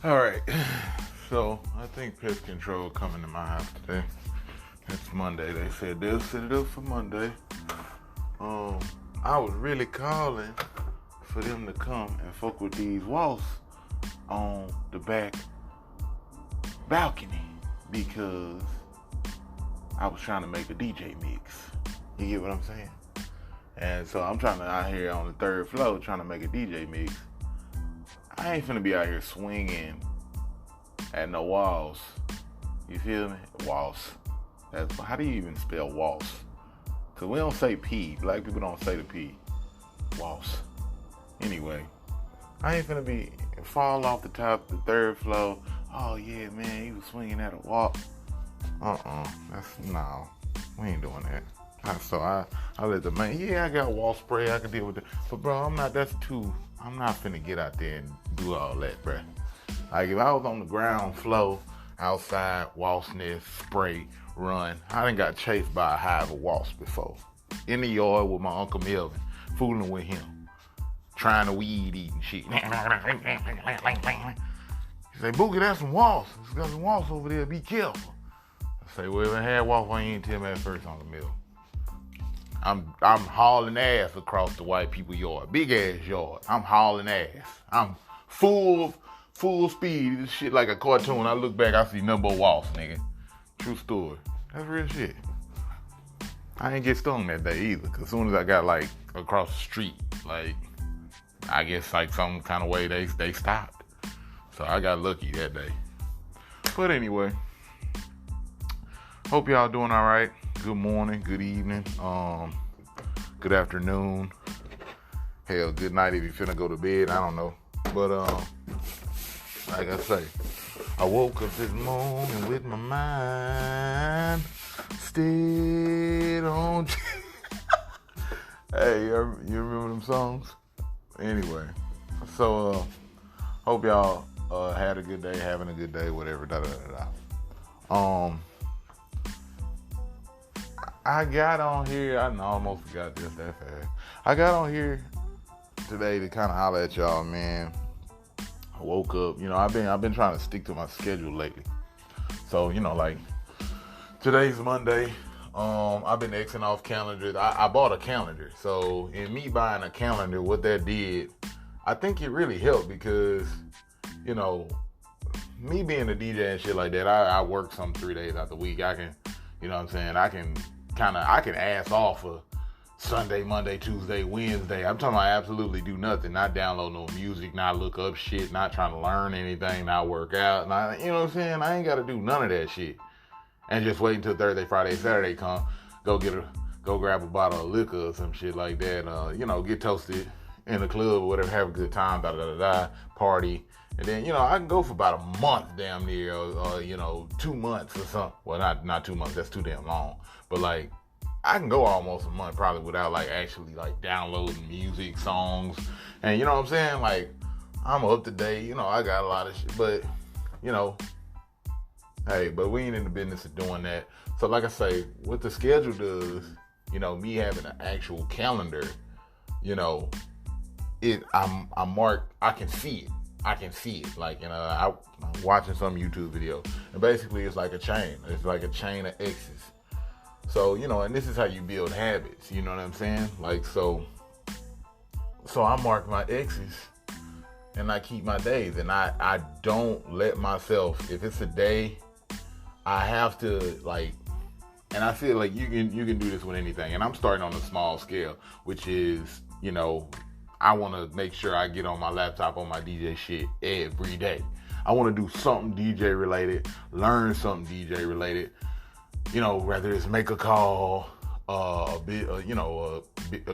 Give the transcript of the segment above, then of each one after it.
All right, so I think pest control coming to my house today. It's Monday. They said they'll set it up for Monday. I was really calling for them to come and fuck with these wasps on the back balcony because I was trying to make a DJ mix. You get what I'm saying? And so I'm trying to out here on the third floor trying to make a DJ mix. I ain't finna be out here swinging at no walls. You feel me? Walls. How do you even spell walls? Because we don't say P. Black people don't say the P. Walls. Anyway, I ain't finna be fall off the top of the third floor. Oh yeah, man, he was swinging at a wall. No. We ain't doing that. So I let the man, I got wall spray, I can deal with it. But bro, I'm not finna get out there and do all that, bro. Like if I was on the ground floor, outside, wasp nest, spray, run, I done got chased by a hive of wasps before. In the yard with my Uncle Melvin, fooling with him, trying to weed eat and shit. He say, Boogie, that's some wasps. There's got some wasps over there, be careful. I say, well, if I had wasps, why you ain't tell me at first, Uncle Melvin? I'm hauling ass across the white people yard. Big ass yard. I'm hauling ass. I'm full speed. This shit like a cartoon. I look back, I see number wasps, nigga. True story. That's real shit. I ain't get stung that day either. Cause as soon as I got like across the street, like I guess like some kind of way they stopped. So I got lucky that day. But anyway, hope y'all doing all right. Good morning, good evening, good afternoon. Hell, good night if you finna go to bed. I don't know. But like I say, I woke up this morning with my mind still on. Hey, you remember them songs? Anyway, so hope y'all had a good day, having a good day, whatever. I got on here. I almost forgot this that fast. I got on here today to kind of holler at y'all, man. I woke up. I've been trying to stick to my schedule lately. So like today's Monday. I've been Xing off calendars. I bought a calendar. So in me buying a calendar, what that did, I think it really helped because me being a DJ and shit like that, I work some 3 days out the week. I can, I can ass off a Sunday, Monday, Tuesday, Wednesday. I'm talking about absolutely do nothing, not download no music, not look up shit, not trying to learn anything, not work out. Not, you know what I'm saying? I ain't got to do none of that shit. And just wait until Thursday, Friday, Saturday come, go grab a bottle of liquor or some shit like that. Get toasted in the club or whatever, have a good time, party. And then, I can go for about a month damn near, or 2 months or something. Well, not 2 months, that's too damn long. But like, I can go almost a month probably without like actually like downloading music, songs. And you know what I'm saying? Like, I'm up to date, I got a lot of shit. But, hey, but we ain't in the business of doing that. So like I say, what the schedule does, me having an actual calendar, I'm marked, I can see it. Like, I'm watching some YouTube video. And basically it's like a chain. It's like a chain of X's. So, and this is how you build habits. You know what I'm saying? Like, so I mark my X's and I keep my days. And I don't let myself, if it's a day, I have to like, and I feel like you can do this with anything. And I'm starting on a small scale, which is, I want to make sure I get on my laptop on my DJ shit every day. I want to do something DJ related, learn something DJ related. Whether it's make a call, a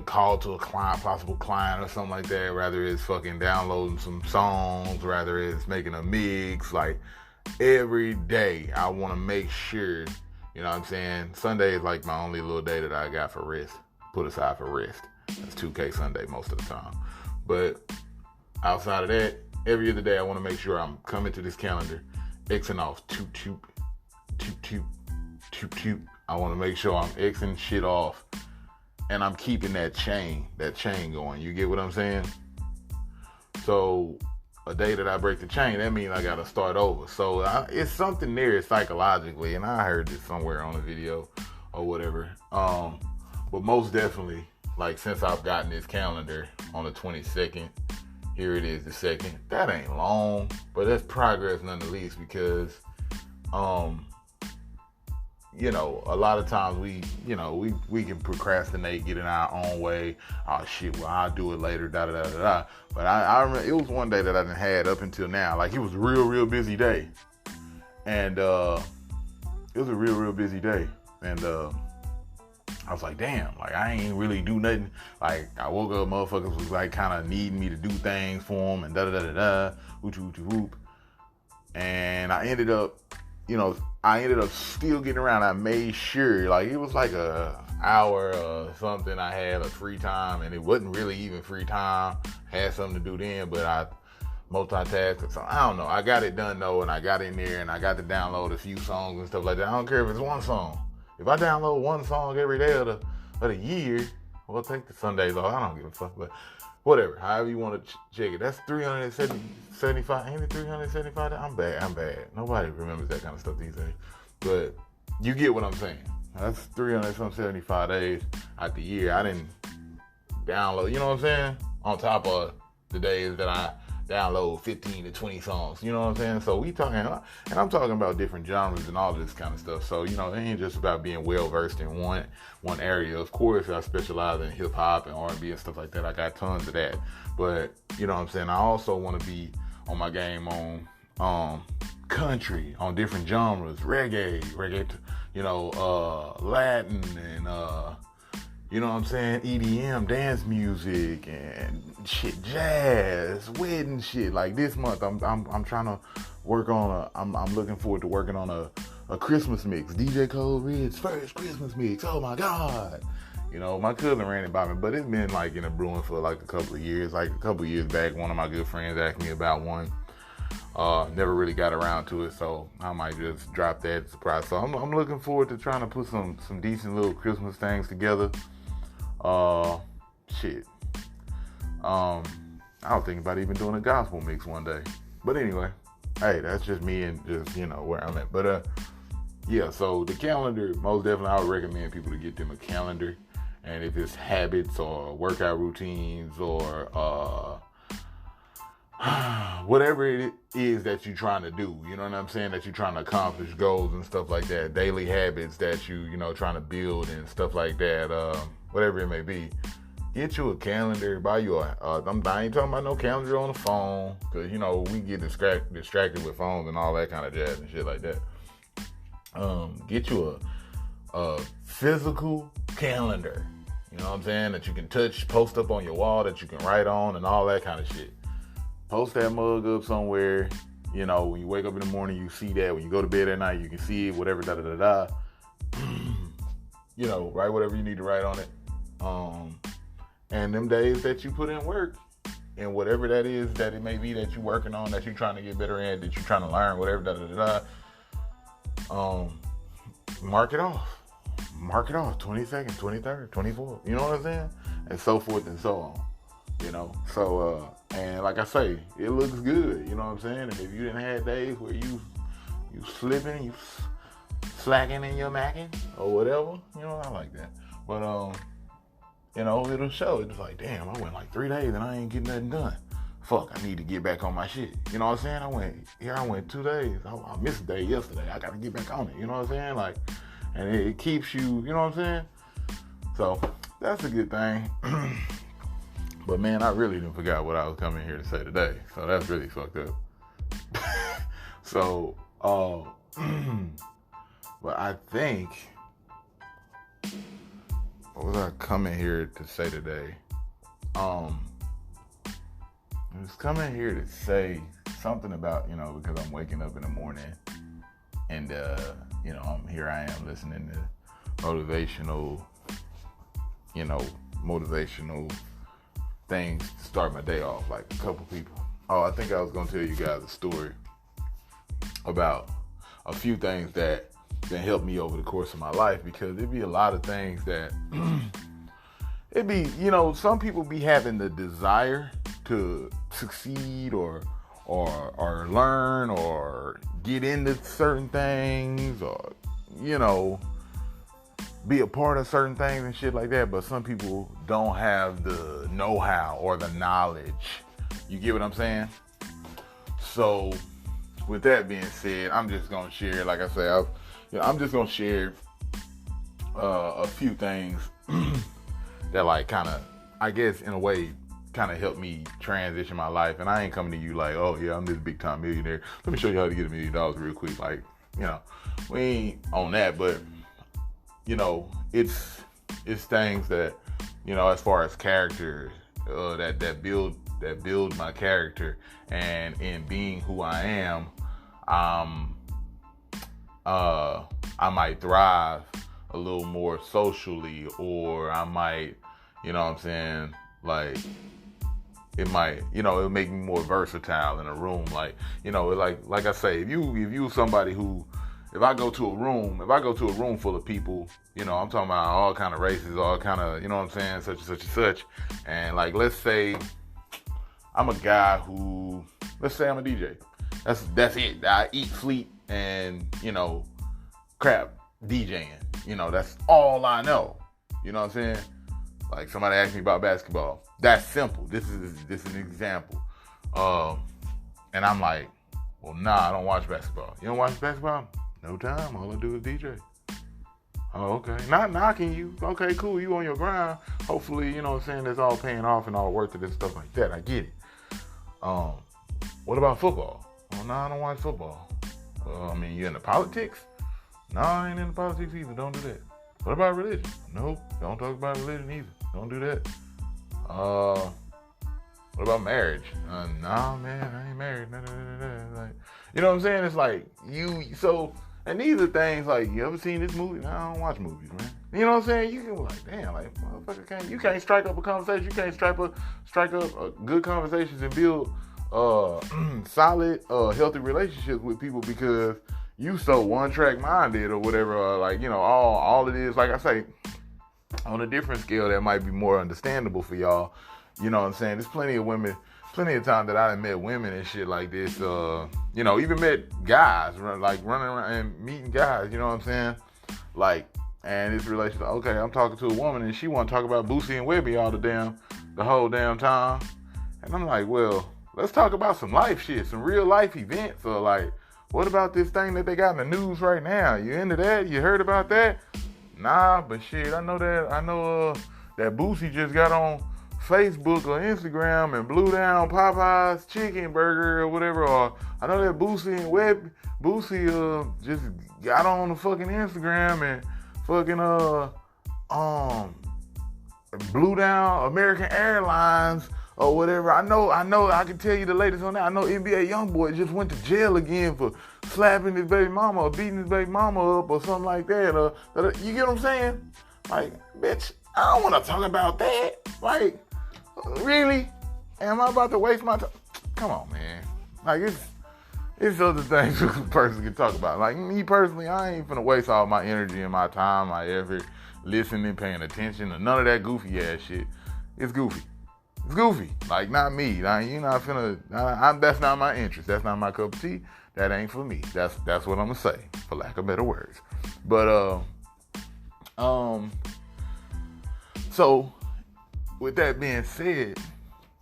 call to a client, possible client or something like that. Whether it's fucking downloading some songs, whether it's making a mix. Like every day, I want to make sure. You know what I'm saying? Sunday is like my only little day that I got for rest. Put aside for rest. That's 2K Sunday most of the time. But outside of that, every other day I want to make sure I'm coming to this calendar, Xing off toot. I want to make sure I'm Xing shit off and I'm keeping that chain going. You get what I'm saying? So a day that I break the chain, that means I gotta start over. So it's something there psychologically, and I heard this somewhere on a video or whatever. But most definitely, like, since I've gotten this calendar on the 22nd, here it is, the 2nd. That ain't long, but that's progress nonetheless, because you know, a lot of times we can procrastinate, get in our own way. Oh shit, well, I'll do it later, da da da da da. But I remember it was one day that I didn't had up until now. Like, it was a real busy day. And it was a real busy day. And I was like, damn, like, I ain't really do nothing. Like, I woke up, motherfuckers was like kind of needing me to do things for them and da da da da da, whoop. And I ended up still getting around. I made sure, like, it was like a hour or something I had of free time, and it wasn't really even free time. Had something to do then, but I multitasked. So I don't know. I got it done though, and I got in there and I got to download a few songs and stuff like that. I don't care if it's one song. If I download one song every day of the year, well, take the Sundays off. I don't give a fuck, but whatever. However you want to check it. That's 375. Ain't it 375? I'm bad. Nobody remembers that kind of stuff these days. But you get what I'm saying. That's 375 days out the year. I didn't download, you know what I'm saying? On top of the days that I download 15 to 20 songs, you know what I'm saying? So we talking, and I'm talking about different genres and all this kind of stuff. So, you know, it ain't just about being well versed in one area. Of course, I specialize in hip hop and R&B and stuff like that. I got tons of that. But, you know what I'm saying? I also want to be on my game on country, on different genres, reggae, you know, Latin, and you know what I'm saying, EDM, dance music, and shit, jazz, wedding shit. Like, this month, I'm trying to work on I'm looking forward to working on a Christmas mix. DJ CodeRed's first Christmas mix. Oh my God. You know, my cousin ran it by me, but it's been like in a brewing for like a couple of years. Like, a couple of years back, one of my good friends asked me about one. Never really got around to it, so I might just drop that surprise. So I'm looking forward to trying to put some decent little Christmas things together. Shit. I was thinking about even doing a gospel mix one day. But anyway, hey, that's just me and just, you know, where I'm at. But yeah, so the calendar, most definitely I would recommend people to get them a calendar. And if it's habits or workout routines or whatever it is that you're trying to do, you know what I'm saying, that you're trying to accomplish, goals and stuff like that, daily habits that you know, trying to build and stuff like that, whatever it may be, get you a calendar, buy you I ain't talking about no calendar on the phone, because, you know, we get distracted with phones and all that kind of jazz and shit like that. Get you a physical calendar, you know what I'm saying, that you can touch, post up on your wall, that you can write on and all that kind of shit. Post that mug up somewhere, you know, when you wake up in the morning, you see that. When you go to bed at night, you can see it, whatever, da-da-da-da. You know, write whatever you need to write on it. And them days that you put in work, and whatever that is that it may be that you're working on, that you're trying to get better at, that you're trying to learn, whatever, da-da-da-da, mark it off. Mark it off, 22nd, 23rd, 24th, you know what I'm saying? And so forth and so on. You know, so, and like I say, it looks good, you know what I'm saying? And if you didn't have days where you slipping, you slacking in your macking or whatever, you know, I like that. But, you know, it'll show. It's like, damn, I went like 3 days and I ain't getting nothing done. Fuck, I need to get back on my shit. You know what I'm saying? I went 2 days. I missed a day yesterday. I got to get back on it. You know what I'm saying? Like, and it keeps you, you know what I'm saying? So, that's a good thing. But man, I really didn't forget what I was coming here to say today. So that's really fucked up. So, but I think, what was I coming here to say today? I was coming here to say something about, you know, because I'm waking up in the morning and, you know, here I am listening to motivational things to start my day off, like a couple people. I think I was going to tell you guys a story about a few things that helped me over the course of my life, because it'd be a lot of things that it'd be, you know, some people be having the desire to succeed or or learn or get into certain things, or be a part of certain things and shit like that. But some people don't have the know-how or the knowledge. You get what I'm saying? So with that being said, I'm just gonna share, like I said, I'm just gonna share a few things that like kind of, I guess in a way, kind of helped me transition my life. And I ain't coming to you like, oh yeah, I'm this big time millionaire, let me show you how to get $1 million real quick. Like, we ain't on that, but it's things that, as far as character, that build my character, and in being who I am, I might thrive a little more socially, or I might, like, it might, it'll make me more versatile in a room. Like, like I say, if you somebody who, if I go to a room full of people, I'm talking about all kind of races, all kind of, such and such and such. And like, let's say I'm a guy who, let's say I'm a DJ. That's it. I eat, sleep, and, crap, DJing. That's all I know. You know what I'm saying? Like, somebody asked me about basketball. That's simple. This is an example. And I'm like, well, nah, I don't watch basketball. You don't watch basketball? No time. All I do is DJ. Oh, okay. Not knocking you. Okay, cool. You on your grind. Hopefully, it's all paying off and all worth it and stuff like that. I get it. What about football? Oh, no, I don't watch football. You into politics? No, I ain't into politics either. Don't do that. What about religion? Nope. Don't talk about religion either. Don't do that. What about marriage? Nah, man, I ain't married. Nah. Like, you know what I'm saying? It's like and these are things like, you ever seen this movie? Nah, I don't watch movies, man. You know what I'm saying? You can be like, damn, like, motherfucker, you can't strike up a conversation. You can't strike up good conversations and build solid, healthy relationships with people because you so one-track minded or whatever. All it is, like I say, on a different scale that might be more understandable for y'all. You know what I'm saying? There's plenty of time that I done met women and shit like this. Even met guys, like running around and meeting guys, you know what I'm saying? Like, and this relationship, okay, I'm talking to a woman and she want to talk about Boosie and Webby the whole damn time. And I'm like, well, let's talk about some life shit, some real life events. Or like, what about this thing that they got in the news right now? You into that? You heard about that? Nah, but shit, I know that Boosie just got on Facebook or Instagram and blew down Popeye's chicken burger or whatever. Or I know that Boosie just got on the fucking Instagram and fucking blew down American Airlines or whatever. I know, I can tell you the latest on that. I know NBA YoungBoy just went to jail again for slapping his baby mama or beating his baby mama up or something like that. You get what I'm saying? Like, bitch, I don't want to talk about that. Like, really? Am I about to waste my time? Come on, man. Like, it's other things a person can talk about. Like, me personally, I ain't finna waste all my energy and my time, my effort, listening, paying attention to none of that goofy ass shit. It's goofy. It's goofy. Like, not me. Like, you're not finna, that's not my interest. That's not my cup of tea. That ain't for me. That's what I'm gonna say, for lack of better words. But, so, with that being said,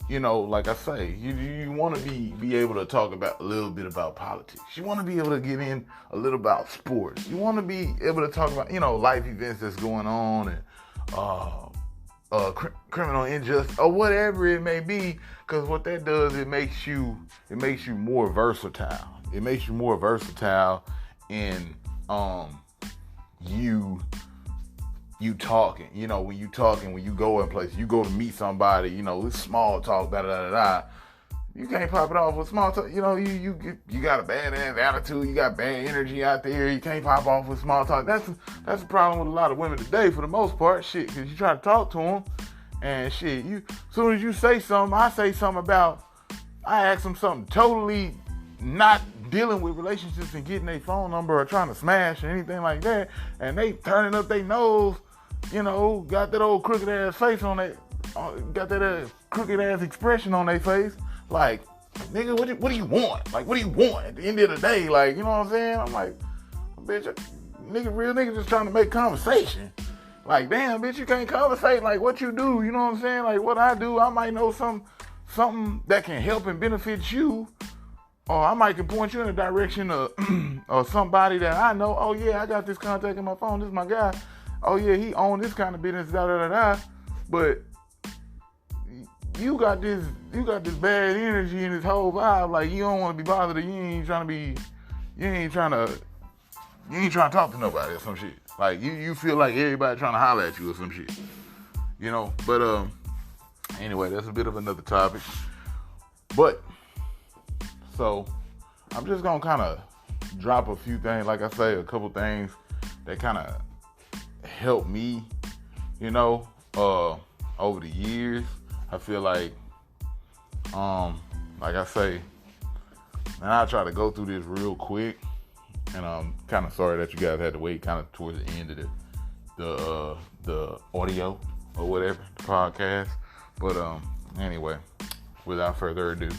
like I say, you want to be able to talk about a little bit about politics. You want to be able to get in a little about sports. You want to be able to talk about, life events that's going on and criminal injustice or whatever it may be. Because what that does, it makes you more versatile. It makes you more versatile in you talking, when you talking, when you go in places, you go to meet somebody, it's small talk, you can't pop it off with small talk. You got a bad ass attitude, you got bad energy out there, you can't pop off with small talk. That's the problem with a lot of women today for the most part, shit, because you try to talk to them, and shit, as soon as you say something, I say something about, I ask them something totally not dealing with relationships and getting their phone number or trying to smash or anything like that, and they turning up their nose, got that old crooked ass face on it, got that crooked ass expression on their face, like, nigga, what do you want? Like, what do you want at the end of the day? Like, you know what I'm saying? I'm like, bitch, real nigga just trying to make conversation. Like, damn, bitch, you can't conversate like what you do. You know what I'm saying? Like, what I do, I might know something that can help and benefit you. Or I might can point you in the direction of or somebody that I know. Oh, yeah, I got this contact in my phone. This is my guy. Oh, yeah, he own this kind of business, da-da-da-da. But you got this bad energy and this whole vibe. Like, you don't want to be bothered. You ain't trying to talk to nobody or some shit. Like, you feel like everybody trying to holler at you or some shit. You know? But, anyway, that's a bit of another topic. But, so, I'm just going to kind of drop a few things, like I say, a couple things that kind of help me, you know, over the years. I feel like I say, and I'll try to go through this real quick, and I'm kind of sorry that you guys had to wait kind of towards the end of the audio or whatever, the podcast. But anyway, without further ado,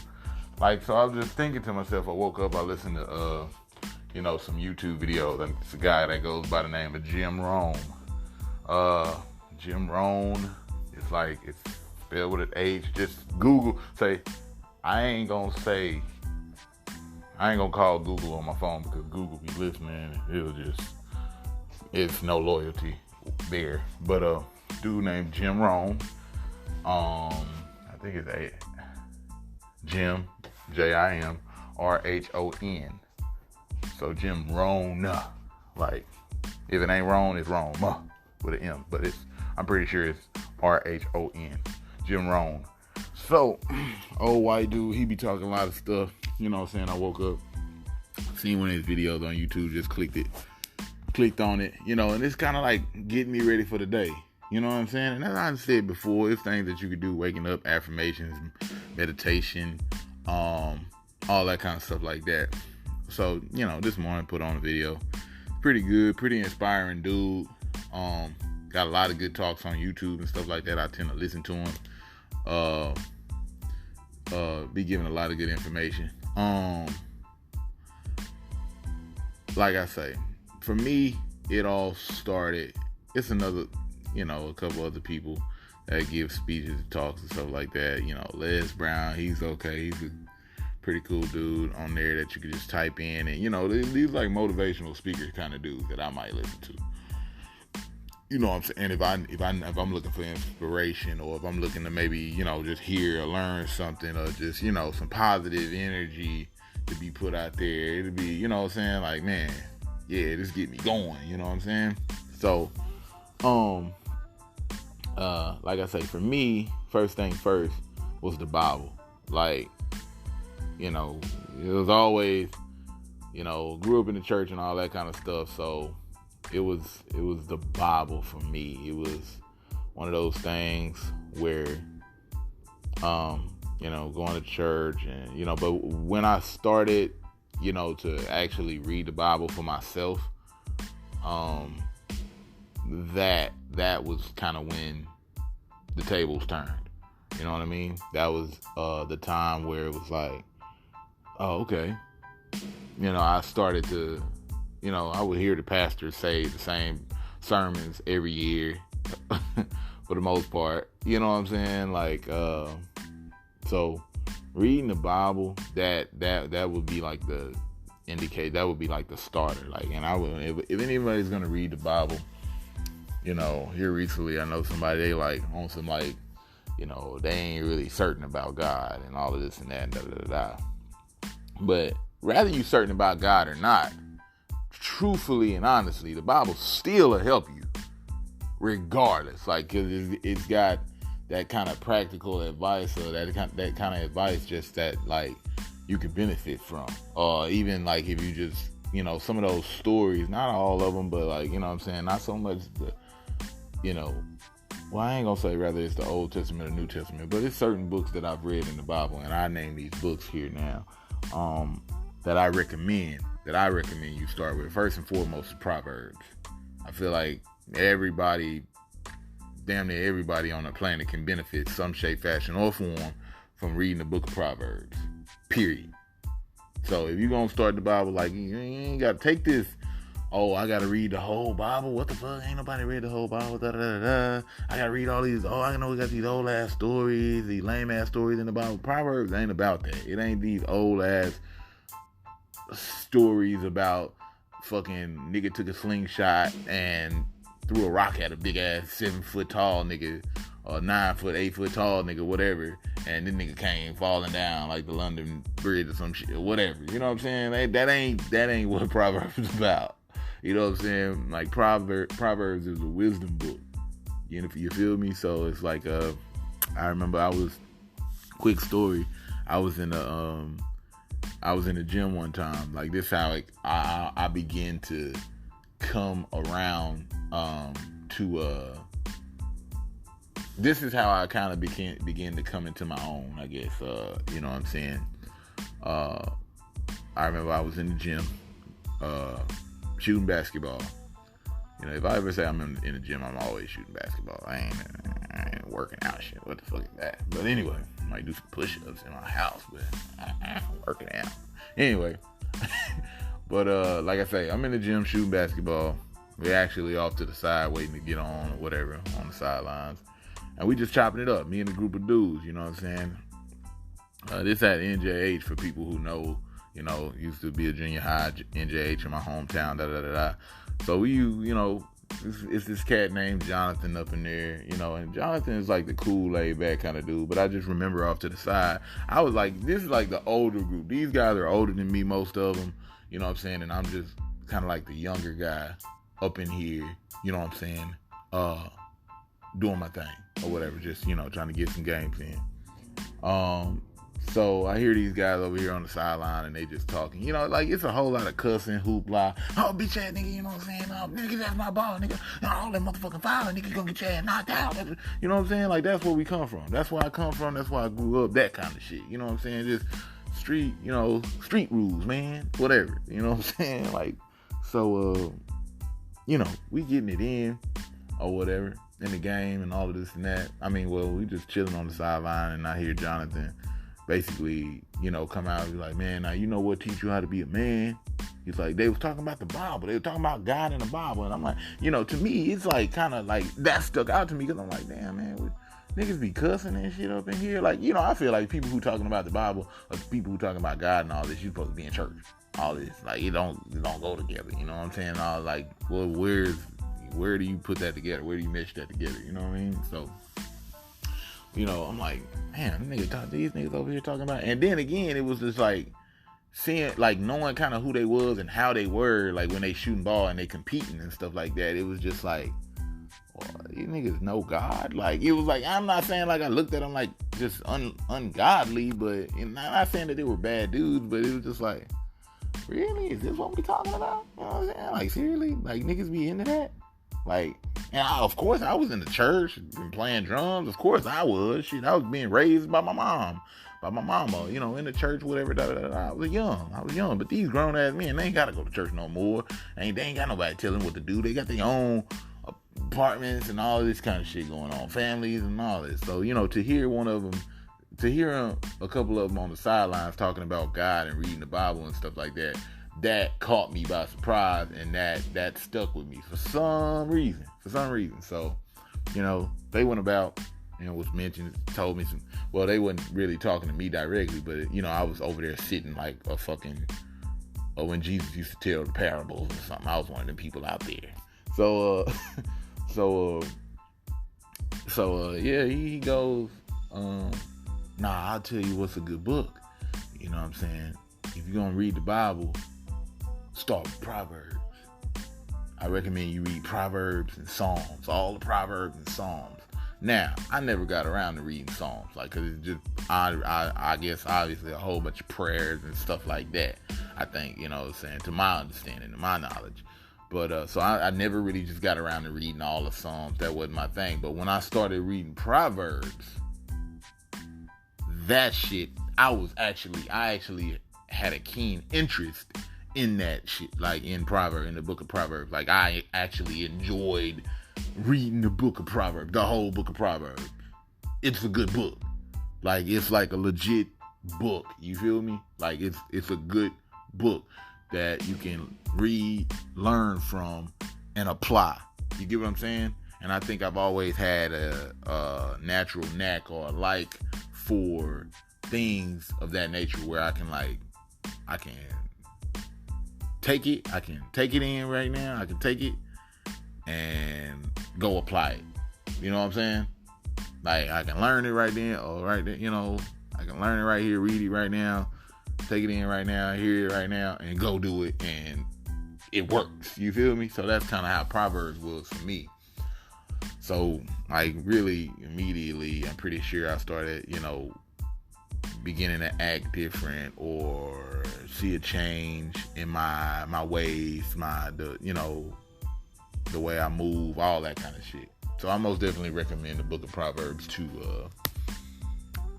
like, so I was just thinking to myself, I woke up, I listened to some YouTube videos, and it's a guy that goes by the name of Jim Rohn. Jim Rohn, it's spelled with an H. Just Google, I ain't gonna call Google on my phone because Google be listening. It's no loyalty there. But dude named Jim Rohn, I think it's Jim, JIMRHON. So Jim Rohn, like, if it ain't Rohn, it's Rohn with an M, but I'm pretty sure it's RHON. Jim Rohn. So, old white dude, he be talking a lot of stuff. You know what I'm saying? I woke up, seen one of his videos on YouTube, just clicked on it, you know, and it's kind of like getting me ready for the day. You know what I'm saying? And as I said before, it's things that you could do, waking up, affirmations, meditation, all that kind of stuff like that. So, you know, this morning put on a video. Pretty good, pretty inspiring dude. Got a lot of good talks on YouTube and stuff like that. I tend to listen to him. Be giving a lot of good information. Like I say, for me, it all started. It's another, a couple other people that give speeches and talks and stuff like that. You know, Les Brown, he's okay. He's a pretty cool dude on there that you can just type in, and these like motivational speakers kind of dudes that I might listen to. You know what I'm saying? If I'm looking for inspiration, or if I'm looking to maybe, just hear or learn something, or just, some positive energy to be put out there, it'll be, you know what I'm saying? Like, man, yeah, this get me going, you know what I'm saying? So, like I say, for me, first thing first was the Bible. Like, it was always, grew up in the church and all that kind of stuff, so it was the Bible for me. It was one of those things where, going to church and, but when I started, to actually read the Bible for myself, that was kind of when the tables turned. You know what I mean? That was the time where it was like, oh, okay. I started to, I would hear the pastor say the same sermons every year for the most part. You know what I'm saying? Like, so reading the Bible, that would be like the that would be like the starter. Like, and I would, if anybody's going to read the Bible, here recently, I know somebody, they like on some like, they ain't really certain about God and all of this and that and da-da-da-da. But rather you certain about God or not, truthfully and honestly, the Bible still will help you regardless. Like, cause it's got that kind of practical advice, or that kind of advice just that like you could benefit from. Or even like if you just, some of those stories, not all of them, but like, what I'm saying, not so much the, well, I ain't gonna say rather it's the Old Testament or New Testament, but it's certain books that I've read in the Bible, and I name these books here now, that I recommend you start with. First and foremost, Proverbs. I feel like damn near everybody on the planet can benefit some shape, fashion, or form from reading the book of Proverbs. period. So if you're going to start the Bible, like, you ain't got to take this, oh, I got to read the whole Bible. What the fuck? Ain't nobody read the whole Bible. Da, da, da, da. I got to read all these. Oh, I know we got these old ass stories, these lame ass stories in the Bible. Proverbs ain't about that. It ain't these old ass stories about fucking nigga took a slingshot and threw a rock at a big ass 7 foot tall nigga, or 9 foot, 8 foot tall nigga, whatever, and this nigga came falling down like the London Bridge or some shit, or whatever. You know what I'm saying? That ain't what Proverbs is about. You know what I'm saying? Like Proverbs is a wisdom book. You feel me? So it's like I remember quick story. I was in the gym one time. Like this how I began to come around to this is how I kind of began to come into my own, I guess. You know what I'm saying? I remember I was in the gym shooting basketball. You know, if I ever say I'm in the gym, I'm always shooting basketball. I ain't working out shit. What the fuck is that? But anyway, I might do some push-ups in my house, but I ain't working out. Anyway, but like I say, I'm in the gym shooting basketball. We're actually off to the side waiting to get on or whatever on the sidelines. And we just chopping it up, me and a group of dudes, you know what I'm saying? This at NJH for people who know, you know, used to be a junior high NJH in my hometown, da-da-da-da. So we, you know, it's this cat named Jonathan up in there, you know, and Jonathan is like the cool, laid back kind of dude, but I just remember off to the side, I was like, this is like the older group. These guys are older than me, most of them, you know what I'm saying? And I'm just kind of like the younger guy up in here, you know what I'm saying? Doing my thing or whatever, just, you know, trying to get some games in. So I hear these guys over here on the sideline and they just talking, you know, like it's a whole lot of cussing, hoopla. Oh, bitch ass nigga, you know what I'm saying? Oh, nigga, that's my ball, nigga. You know, all that motherfucking violent nigga gonna get your ass knocked out. You know what I'm saying? Like that's where we come from. That's where I come from. That's where I grew up. That kind of shit. You know what I'm saying? Just street, you know, street rules, man. Whatever. You know what I'm saying? Like, so, you know, we getting it in or whatever in the game and all of this and that. I mean, well, we just chilling on the sideline and I hear Jonathan basically, you know, come out and be like, man, now you know what teach you how to be a man? He's like, they was talking about the Bible. They were talking about God in the Bible. And I'm like, you know, to me, it's like kind of like that stuck out to me because I'm like, damn, man, niggas be cussing and shit up in here. Like, you know, I feel like people who talking about the Bible or people who talking about God and all this, you supposed to be in church. All this, like, it don't go together. You know what I'm saying? All like, well, where do you put that together? Where do you mesh that together? You know what I mean? So, you know, I'm like, man, these niggas over here talking about. And then again, it was just like seeing, like knowing kind of who they was and how they were, like when they shooting ball and they competing and stuff like that. It was just like, well, these niggas know God. Like it was like, I'm not saying like I looked at them like just ungodly, but I'm not saying that they were bad dudes, but it was just like, really? Is this what we talking about? You know what I'm saying? Like seriously? Like niggas be into that? Like, and of course I was in the church and playing drums. Of course I was. Shit, I was being raised by my mama, you know, in the church, whatever. I was young. But these grown ass men, they ain't gotta go to church no more. They ain't got nobody telling them what to do. They got their own apartments and all this kind of shit going on, families and all this. So, you know, to hear a couple of them on the sidelines talking about God and reading the Bible and stuff like that, that caught me by surprise, and that stuck with me for some reason. So, you know, they went about, you know, was mentioned, told me some, well, they wasn't really talking to me directly, but, you know, I was over there sitting like a fucking, or when Jesus used to tell the parables or something, I was one of them people out there. So, yeah, he goes, nah, I'll tell you what's a good book. You know what I'm saying? If you're going to read the Bible, start with Proverbs. I recommend you read Proverbs and Psalms, all the Proverbs and Psalms. Now, I never got around to reading Psalms, like, cause it's just, I guess, obviously a whole bunch of prayers and stuff like that. I think, you know what I'm saying, to my understanding, to my knowledge. But, so I never really just got around to reading all the Psalms. That wasn't my thing. But when I started reading Proverbs, that shit, I actually had a keen interest in that shit, like in the book of Proverbs. Like I actually enjoyed reading the book of Proverbs, the whole book of Proverbs. It's a good book. Like it's like a legit book. You feel me? Like it's a good book that you can read, learn from, and apply. You get what I'm saying? And I think I've always had a natural knack or a like for things of that nature where I can take it. I can take it in right now. I can take it and go apply it. You know what I'm saying? Like, I can learn it right then or right there, I can learn it right here, read it right now, take it in right now, hear it right now, and go do it, and it works. You feel me? So that's kind of how Proverbs was for me. So, like, really immediately, I'm pretty sure I started, beginning to act different or see a change in my ways, the way I move, all that kind of shit. So I most definitely recommend the book of Proverbs to,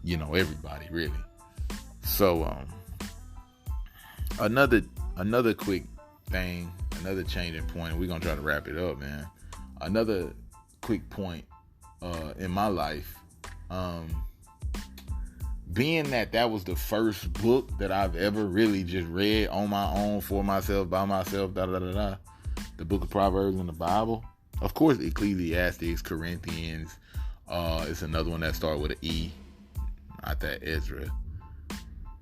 everybody, really. So, another quick thing, another changing point. We're going to try to wrap it up, man. Another quick point, in my life, being that was the first book that I've ever really just read on my own, for myself, by myself, the book of Proverbs in the Bible. Of course, Ecclesiastes, Corinthians, it's another one that started with an E, not that Ezra.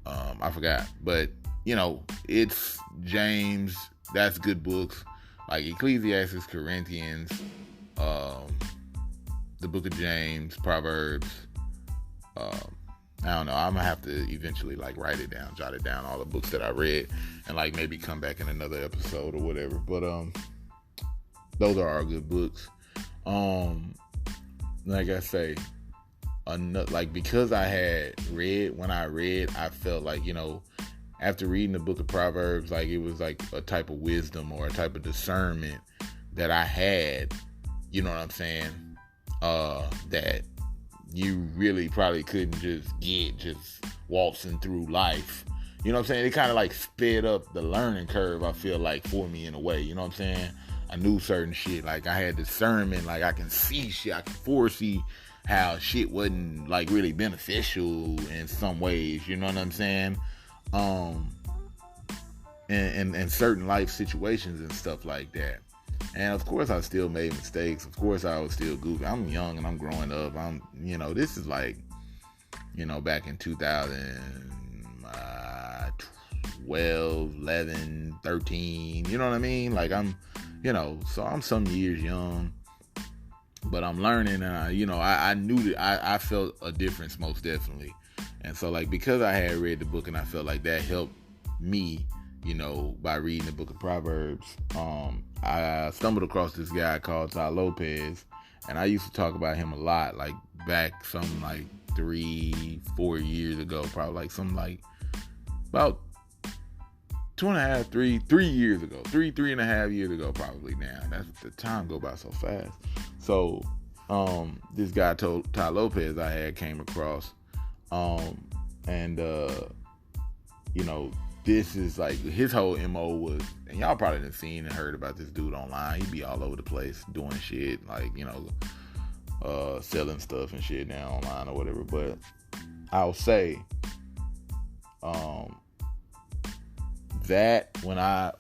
I forgot, but it's James. That's good books, like Ecclesiastes, Corinthians, the book of James, Proverbs. I don't know. I'm gonna have to eventually write it down, jot it down, all the books that I read, and maybe come back in another episode or whatever. But those are our good books. Like I say, because I had read, when I read, I felt like, after reading the book of Proverbs, it was a type of wisdom or a type of discernment that I had, you know what I'm saying? That you really probably couldn't just waltzing through life. You know what I'm saying? It kind of sped up the learning curve, I feel like, for me in a way. You know what I'm saying? I knew certain shit. I had discernment. I can see shit. I can foresee how shit wasn't really beneficial in some ways. You know what I'm saying? And certain life situations and stuff like that. And of course I still made mistakes. Of course I was still goofy. I'm young and I'm growing up. This is back in 2012, 11, 13. You know what I mean? So I'm some years young, but I'm learning, and I knew that I felt a difference most definitely. And so because I had read the book and I felt like that helped me, by reading the book of Proverbs, I stumbled across this guy called Ty Lopez, and I used to talk about him a lot, back some 3-4 years ago, probably about 3 years ago, 3.5 years ago, probably now. That's the time go by so fast. So, this guy Ty Lopez I had came across, this is his whole MO was, and y'all probably done seen and heard about this dude online. He be all over the place doing shit, selling stuff and shit now online or whatever. But I'll say, that when I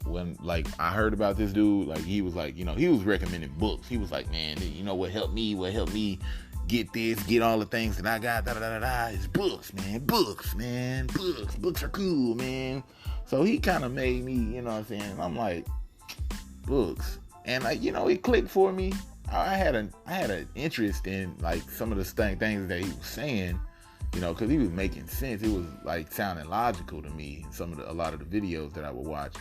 heard about this dude, he was he was recommending books. He was man, what helped me get this, get all the things that I got, is books, man. Books are cool, man. So he kind of made me, you know what I'm saying? I'm books. And it clicked for me. I had an interest in some of the things that he was saying, because he was making sense. It was sounding logical to me in a lot of the videos that I would watch.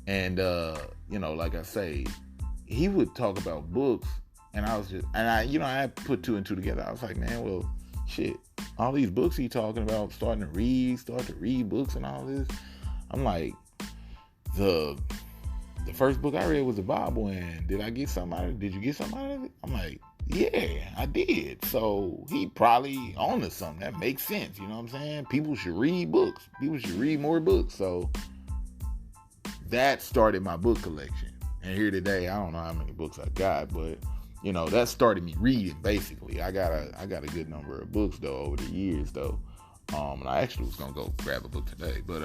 And like I say, he would talk about books, and I put two and two together. I was like, man, well, shit, all these books he talking about, start to read books and all this. I'm the first book I read was the Bible, and did I get something out of it? Did you get something out of it? I'm yeah, I did. So he probably on to something. That makes sense. You know what I'm saying? People should read books. People should read more books. So that started my book collection. And here today, I don't know how many books I got, but that started me reading basically. I got a good number of books though over the years though. And I actually was gonna go grab a book today, but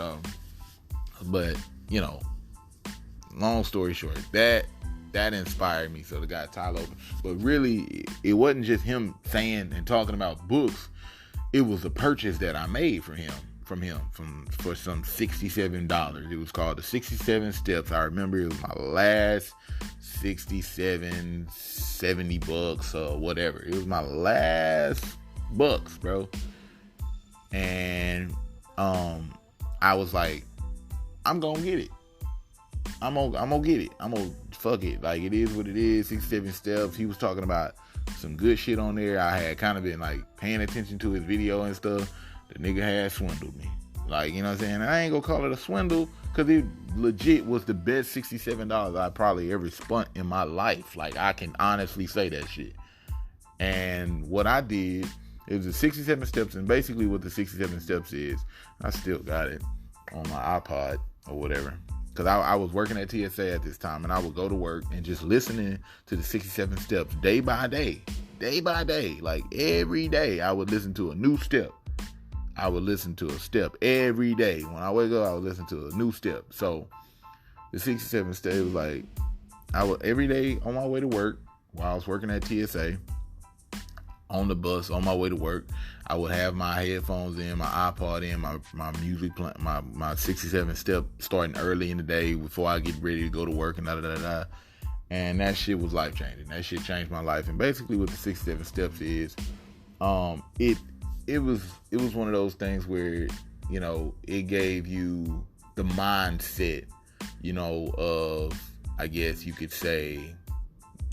long story short, that inspired me. So the guy Tyler, but really, it wasn't just him saying and talking about books. It was a purchase that I made for some $67. It was called the 67 Steps. I remember it was my last 67, $70 or whatever. It was my last bucks, bro. And I was like, I'm gonna get it. I'm gonna get it. I'm gonna fuck it. Like, it is what it is. 67 Steps. He was talking about some good shit on there. I had kind of been like paying attention to his video and stuff. The nigga had swindled me. Like, you know what I'm saying? I ain't gonna call it a swindle, because it legit was the best $67 I probably ever spent in my life. Like, I can honestly say that shit. And what I did, it was the 67 steps, and basically what the 67 steps is, I still got it on my iPod or whatever. Because I was working at TSA at this time, and I would go to work and just listening to the 67 steps day by day. Like, every day I would listen to a new step. I would listen to a step every day. When I wake up, I would listen to a new step. So the 67 steps was like, I would every day on my way to work, while I was working at TSA, on the bus on my way to work, I would have my headphones in, my iPod in, my music, my 67 step starting early in the day before I get ready to go to work and da. And that shit was life changing. That shit changed my life. And basically what the 67 steps is, it was one of those things where, you know, it gave you the mindset, you know, of, I guess you could say,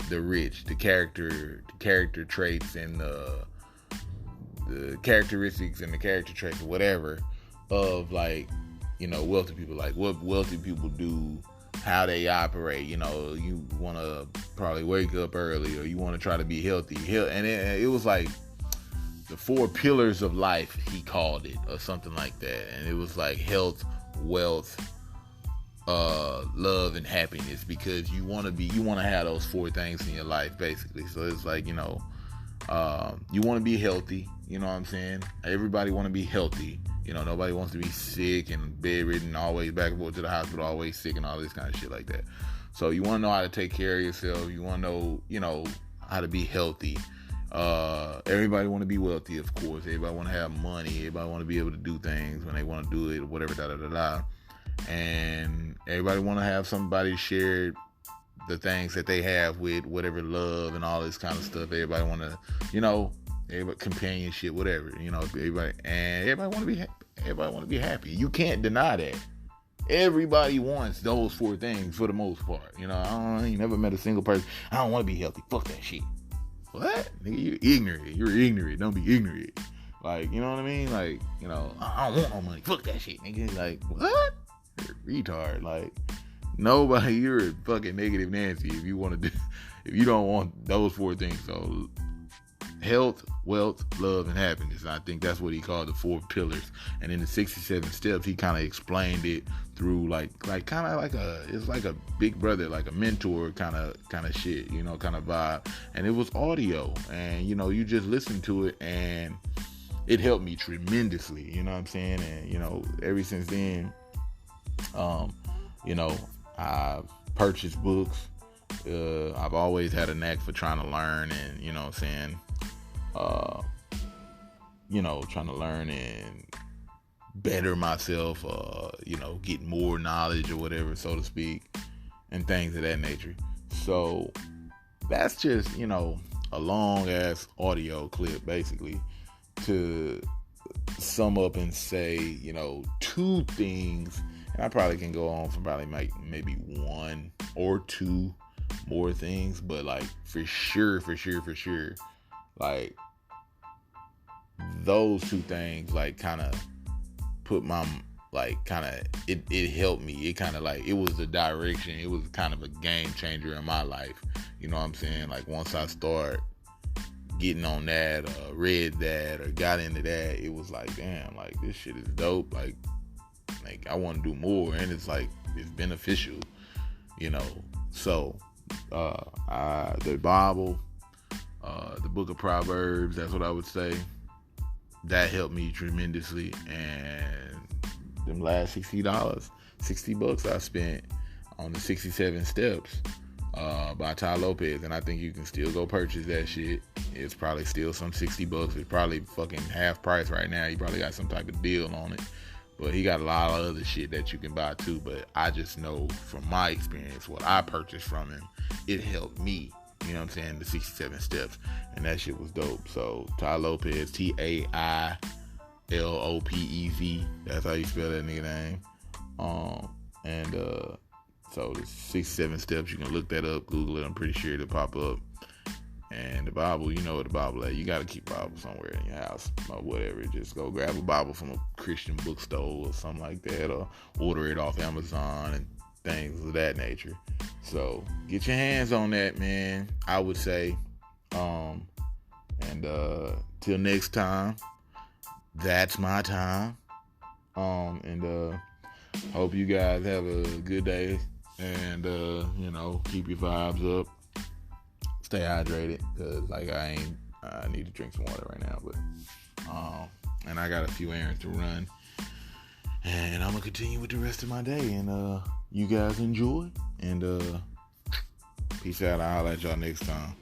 the rich, the character traits and the characteristics and the character traits or whatever of, like, you know, wealthy people, like what wealthy people do, how they operate. You know, you want to probably wake up early, or you want to try to be healthy. And it was like the 4 pillars of life, he called it, or something like that. And it was like health, wealth, love, and happiness, because you want to have those 4 things in your life, basically. So it's like, you know, you want to be healthy, you know what I'm saying? Everybody want to be healthy. You know, nobody wants to be sick and bedridden, always back and forth to the hospital, always sick, and all this kind of shit like that. So you want to know how to take care of yourself. You want to know, you know, how to be healthy. Everybody want to be wealthy, of course. Everybody want to have money. Everybody want to be able to do things when they want to do it, or whatever, And everybody want to have somebody share the things that they have with, whatever, love and all this kind of stuff. Everybody want to, you know, companionship, whatever, you know, everybody want to be happy. You can't deny that. Everybody wants those 4 things for the most part. You know, I ain't never met a single person, I don't want to be healthy. Fuck that shit. What? Nigga, you're ignorant. Don't be ignorant. Like, you know what I mean? Like, you know, I don't want no money. Fuck that shit, nigga. Like, what? You're a retard. Like, nobody, you're a fucking negative Nancy if you don't want those 4 things. So health, wealth, love, and happiness. And I think that's what he called the 4 pillars. And in the 67 steps, he kind of explained it through like kind of like it's like a big brother, like a mentor kind of shit, you know, kind of vibe. And it was audio, and, you know, you just listen to it, and it helped me tremendously, you know what I'm saying? And, you know, ever since then, you know, I've purchased books. I've always had a knack for trying to learn, and, you know what I'm saying, you know, trying to learn and better myself, you know, get more knowledge or whatever, so to speak, and things of that nature. So that's just, you know, a long ass audio clip, basically, to sum up and say, you know, 2 things. And I probably can go on for probably maybe 1 or 2 more things, but like for sure, like those 2 things, like, kind of put my, like, kind of, it helped me. It kind of, like, it was the direction. It was kind of a game changer in my life. You know what I'm saying? Like, once I start getting on that, read that, or got into that, it was like, damn, like, this shit is dope. Like I want to do more, and it's like, it's beneficial, you know. So the Bible, the book of Proverbs, that's what I would say. that helped me tremendously. And them last $60 I spent on the 67 steps by Ty Lopez, and I think you can still go purchase that shit. It's probably still some $60. It's probably fucking half price right now. He probably got some type of deal on it, but he got a lot of other shit that you can buy too. But I just know from my experience, what I purchased from him, it helped me. You know what I'm saying? The 67 steps, and that shit was dope. So Ty Lopez, TAILOPEZ. That's how you spell that nigga name. So the 67 steps, you can look that up, Google it. I'm pretty sure it'll pop up. And the Bible, you know what the Bible at. You got to keep a Bible somewhere in your house or whatever. Just go grab a Bible from a Christian bookstore or something like that, or order it off Amazon and things of that nature. So get your hands on that, man, I would say. Till next time, that's my time. Hope you guys have a good day, and keep your vibes up. Stay hydrated, cause I need to drink some water right now, but and I got a few errands to run, and I'm gonna continue with the rest of my day. And you guys enjoy, and peace out. I'll holler at y'all next time.